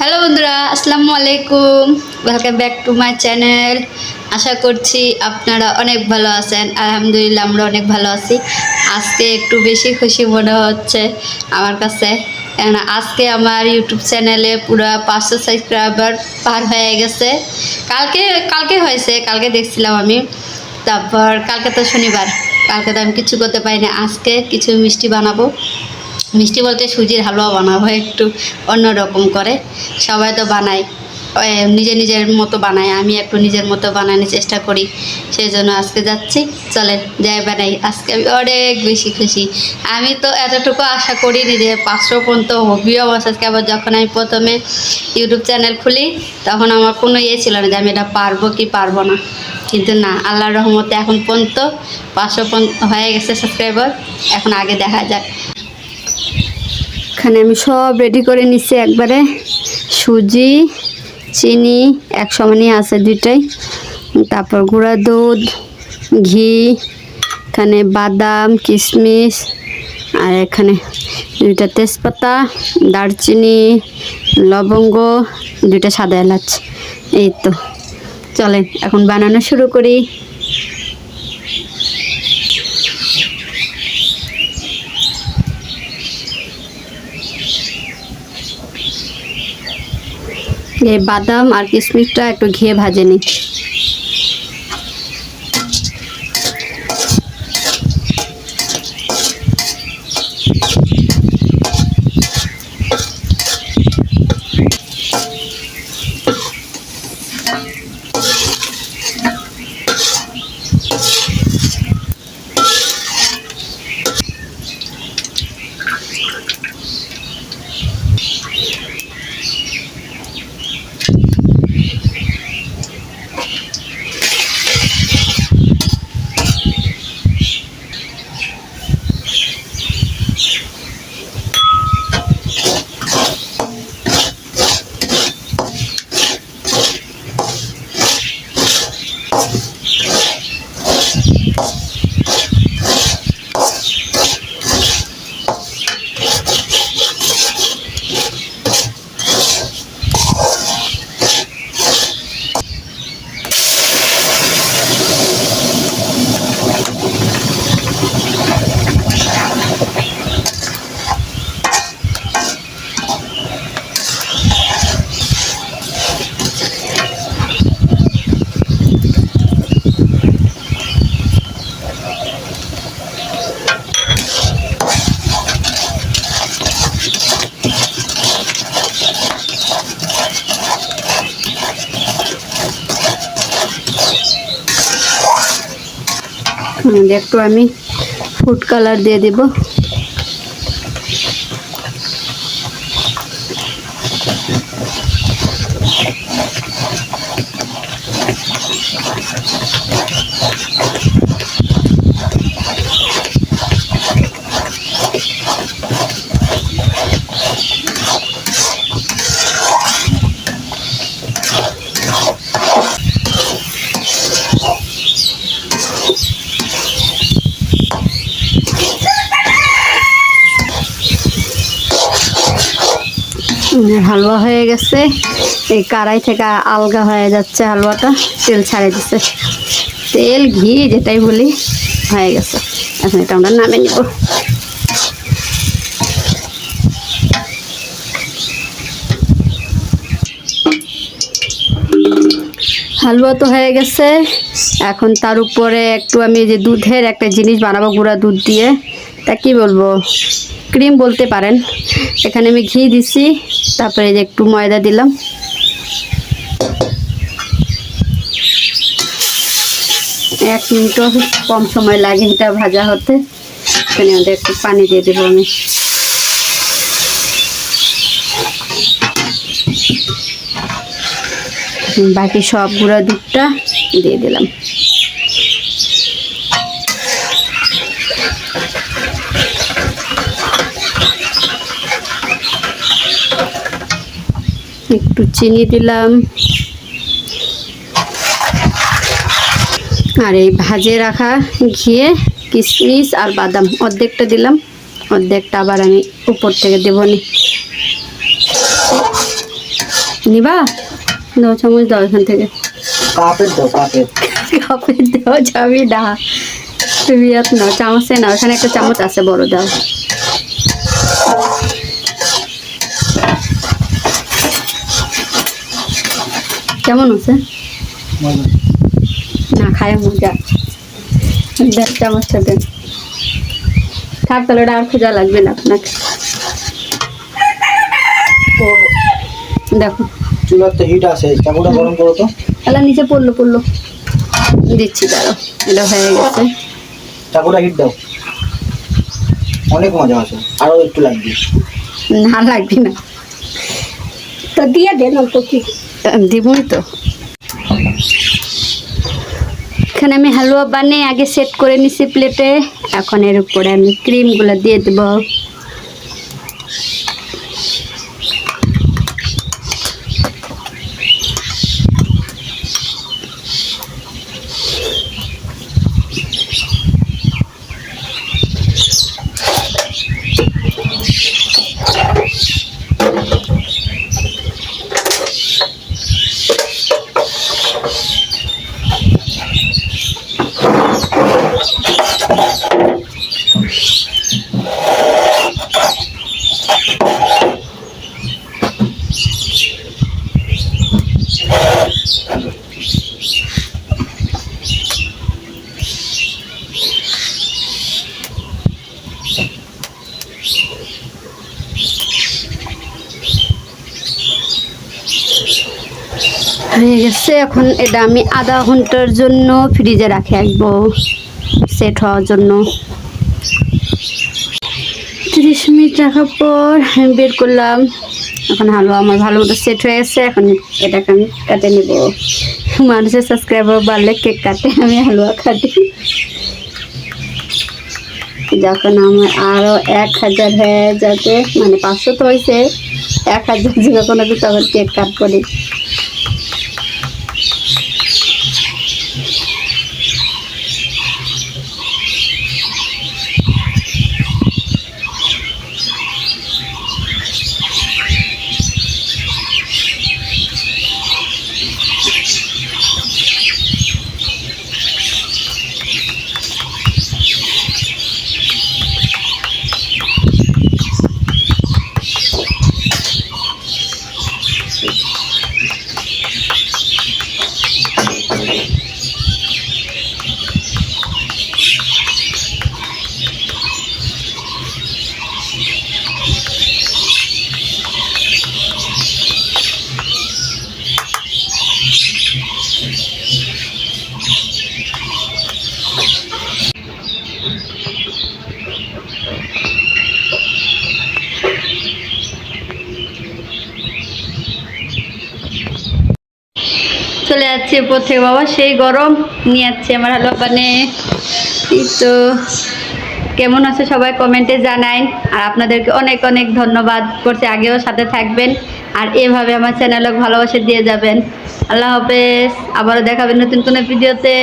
Hello বন্ধুরা, আসসালামু আলাইকুম। Welcome back to my channel. আশা করছি আপনারা অনেক ভালো আছেন। আলহামদুলিল্লাহ, আমরা অনেক ভালো আছি। আজকে একটু বেশি খুশি মনে হচ্ছে আমার কাছে, কেন আজকে আমার ইউটিউব চ্যানেলে পুরো 500 সাবস্ক্রাইবার পার হয়ে গেছে। কালকে কালকে হয়েছে, কালকে দেখছিলাম আমি। তারপর কালকে তো শনিবার, কালকে তো আমি কিছু করতে পারি না। আজকে কিছু মিষ্টি বানাবো। মিষ্টি বলতে সুজির হালুয়া বানাবো, একটু অন্যরকম করে। সবাই তো বানায়, নিজের নিজের মতো বানায়, আমি একটু নিজের মতো বানানোর চেষ্টা করি। সেই জন্য আজকে যাচ্ছি, চলেন যাই বানাই। আজকে আমি অনেক বেশি খুশি। আমি তো এতটুকু আশা করিনি যে 500 পর্যন্ত হবিও আজকে। আবার যখন আমি প্রথমে ইউটিউব চ্যানেল খুলি, তখন আমার কোনো ছিল না যে আমি এটা পারবো কি পারবো না। কিন্তু না, আল্লাহর রহমতে এখন পর্যন্ত 500 হয়ে গেছে সাবস্ক্রাইবার। এখন আগে দেখা যাক। এখানে আমি সব রেডি করে নিচ্ছি একবারে। সুজি, চিনি এক সমানই আছে দুইটাই। তারপর গুঁড়া দুধ, ঘি, এখানে বাদাম, কিশমিশ, আর এখানে দুইটা তেজপাতা, দারচিনি, লবঙ্গ, দুইটা সাদা এলাচ। এই তো, চলেন এখন বানানো শুরু করি। এই বাদাম আর কিশমিশটা একটু ঘিয়ে ভাজে নিই। একটু আমি ফুড কালার দিয়ে দেব। হালুয়া হয়ে গেছে। এই কড়াই থেকে আলগা হয়ে যাচ্ছে হালুয়াটা, তেল ছাড়ে দিচ্ছে। তেল ঘি যেটাই বলি হয়ে গেছে। এখন এটা আমরা নামে নিব। হালুয়া তো হয়ে গেছে। এখন তার উপরে একটু আমি যে দুধের একটা জিনিস বানাবো, গুঁড়া দুধ দিয়ে। তা কি বলবো, ক্রিম বলতে পারেন। এখানে আমি ঘি দিছি, তারপরে যে একটু ময়দা দিলাম। এক মিনিটও কম সময় লাগে এটা ভাজা হতে। এখানে আমাদের একটু পানি দিয়ে দেবো আমি। বাকি সব গুঁড়া দুধটা দিয়ে দিলাম। একটু চিনি দিলাম, আর এই ভাজে রাখা ঘিয়ে কিশমিশ আর বাদাম অর্ধেকটা দিলাম, অর্ধেকটা আবার আমি উপর থেকে দেবো নি। নিবা দাও, চামচ দাও এখান থেকে। কাপের দাও, কাপের। কাপে দাও, যাবি না তুমি আর নাও, চামচে নাও, এখানে একটা চামচ আছে বড়, দাও। কেমন আছে? না খায় মজা, দেখ চামচটা দেন। থাক তাহলে ওটা আর খোঁজা লাগবে না আপনাকে। দেখো চুলার তো হিট আছে, চাকুটা গরম করো তো। তাহলে নিচে পড়লো দিচ্ছি, দাঁড়াও, এটা হয়ে গেছে। চাকুটা হিট দাও, অনেক মজা আছে, আরো একটু লাগবে। না লাগবে না, তো দিয়ে দেন অল্প কি। দিবই তো। এখানে আমি হালুয়া বানিয়ে আগে সেট করে নিছি প্লেটে, এখন এর উপরে আমি ক্রিমগুলো দিয়ে দেব। হয়ে গেছে, এখন এটা আমি আধা ঘন্টার জন্য ফ্রিজে রাখে রাখবো সেট হওয়ার জন্য। 30 মিনিট রাখার পর আমি বের করলাম। এখন হালুয়া আমার ভালো মতো সেট হয়ে গেছে, এখন এটাকে আমি কাটে নিব। মানুষের সাবস্ক্রাইবার বাড়লে কেক কাটে, আমি হালুয়া কাটি। যখন আমার আরও 1000 হয়ে যাবে, মানে 500 তো হয়েছে, 1000 যখন আমি তখন কেক কাট করি। চলে যাচ্ছে উপর থেকে, বাবা সেই গরম নিয়ে যাচ্ছে আমার হালুয়া বানে। তো কেমন আছে সবাই কমেন্টে জানাই, আর আপনাদেরকে অনেক অনেক ধন্যবাদ করছি, আগেও সাথে থাকবেন আর এভাবে আমার চ্যানেলে ভালোবাসা দিয়ে যাবেন। আল্লাহ হাফেজ, আবারও দেখাবেন নতুন কোনো ভিডিওতে।